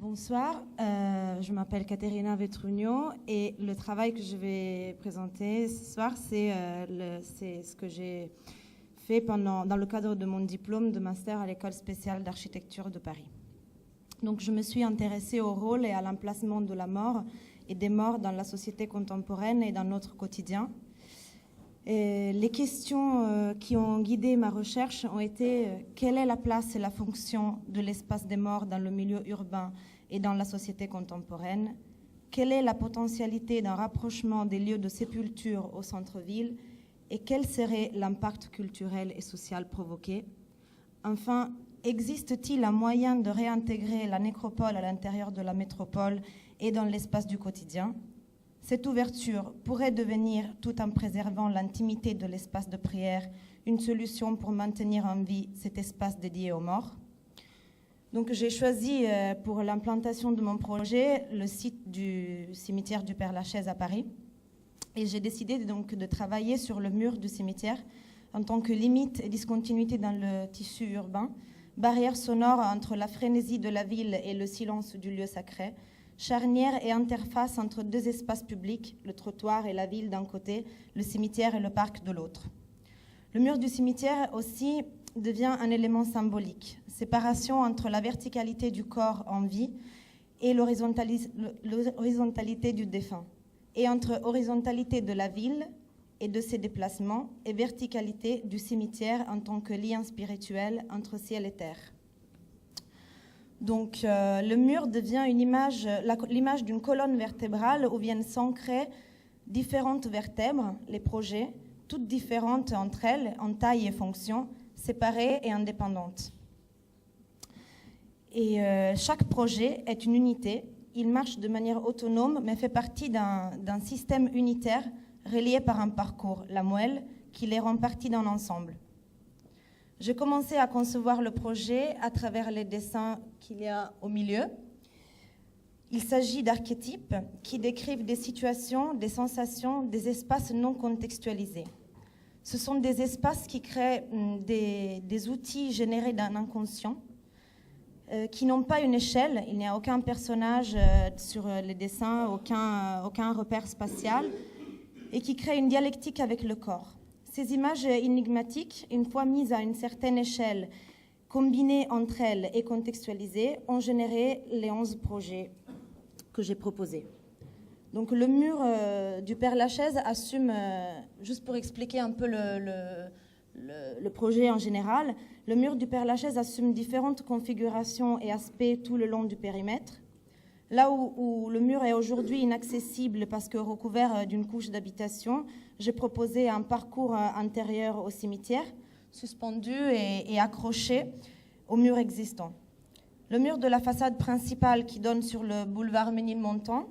Bonsoir, je m'appelle Caterina Vetrugno et le travail que je vais présenter ce soir, c'est ce que j'ai fait dans le cadre de mon diplôme de master à l'École spéciale d'architecture de Paris. Donc je me suis intéressée au rôle et à l'emplacement de la mort et des morts dans la société contemporaine et dans notre quotidien. Et les questions qui ont guidé ma recherche ont été quelle est la place et la fonction de l'espace des morts dans le milieu urbain et dans la société contemporaine? Quelle est la potentialité d'un rapprochement des lieux de sépulture au centre-ville? Et quel serait l'impact culturel et social provoqué? Enfin, existe-t-il un moyen de réintégrer la nécropole à l'intérieur de la métropole et dans l'espace du quotidien? Cette ouverture pourrait devenir, tout en préservant l'intimité de l'espace de prière, une solution pour maintenir en vie cet espace dédié aux morts. Donc j'ai choisi pour l'implantation de mon projet le site du cimetière du Père-Lachaise à Paris. Et j'ai décidé donc de travailler sur le mur du cimetière en tant que limite et discontinuité dans le tissu urbain, barrière sonore entre la frénésie de la ville et le silence du lieu sacré, charnière et interface entre deux espaces publics, le trottoir et la ville d'un côté, le cimetière et le parc de l'autre. Le mur du cimetière aussi devient un élément symbolique, séparation entre la verticalité du corps en vie et l'horizontalité du défunt, et entre horizontalité de la ville et de ses déplacements et verticalité du cimetière en tant que lien spirituel entre ciel et terre. Donc le mur devient l'image d'une colonne vertébrale où viennent s'ancrer différentes vertèbres, les projets, toutes différentes entre elles en taille et fonction, séparées et indépendantes. Et chaque projet est une unité, il marche de manière autonome mais fait partie d'un système unitaire relié par un parcours, la moelle, qui les rend partie d'un ensemble. J'ai commencé à concevoir le projet à travers les dessins qu'il y a au milieu. Il s'agit d'archétypes qui décrivent des situations, des sensations, des espaces non contextualisés. Ce sont des espaces qui créent des outils générés d'un inconscient, qui n'ont pas une échelle. Il n'y a aucun personnage sur les dessins, aucun repère spatial, et qui créent une dialectique avec le corps. Ces images énigmatiques, une fois mises à une certaine échelle, combinées entre elles et contextualisées, ont généré les 11 projets que j'ai proposés. Donc le mur du Père-Lachaise assume, juste pour expliquer un peu le projet en général, le mur du Père-Lachaise assume différentes configurations et aspects tout le long du périmètre. Là où le mur est aujourd'hui inaccessible parce que recouvert d'une couche d'habitation, j'ai proposé un parcours intérieur au cimetière, suspendu et accroché au mur existant. Le mur de la façade principale qui donne sur le boulevard Ménilmontant,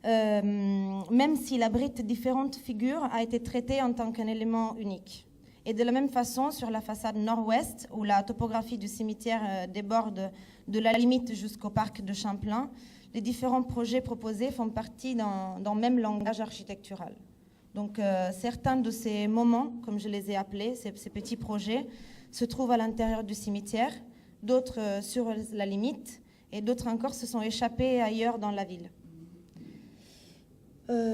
même s'il abrite différentes figures, a été traité en tant qu'un élément unique. Et de la même façon, sur la façade nord-ouest, où la topographie du cimetière déborde de la limite jusqu'au parc de Champlain, les différents projets proposés font partie d'un même langage architectural. Donc certains de ces moments, comme je les ai appelés, ces petits projets, se trouvent à l'intérieur du cimetière, d'autres sur la limite, et d'autres encore se sont échappés ailleurs dans la ville.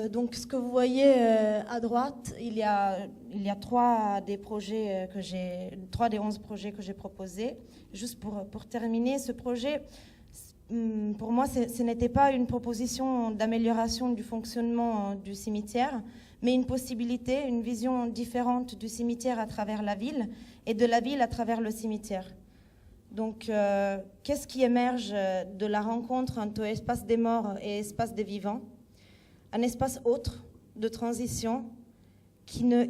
Donc ce que vous voyez à droite, il y a 3 des 11 projets que j'ai proposés. Juste pour terminer, ce projet, pour moi, ce n'était pas une proposition d'amélioration du fonctionnement du cimetière, mais une possibilité, une vision différente du cimetière à travers la ville et de la ville à travers le cimetière. Donc, qu'est-ce qui émerge de la rencontre entre espace des morts et espace des vivants? Un espace autre, de transition, qui ne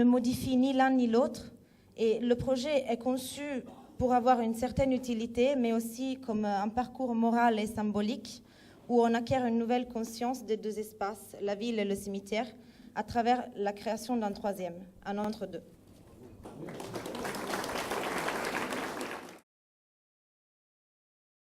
modifie ni l'un ni l'autre. Et le projet est conçu pour avoir une certaine utilité, mais aussi comme un parcours moral et symbolique, où on acquiert une nouvelle conscience des deux espaces, la ville et le cimetière, à travers la création d'un troisième, un entre-deux.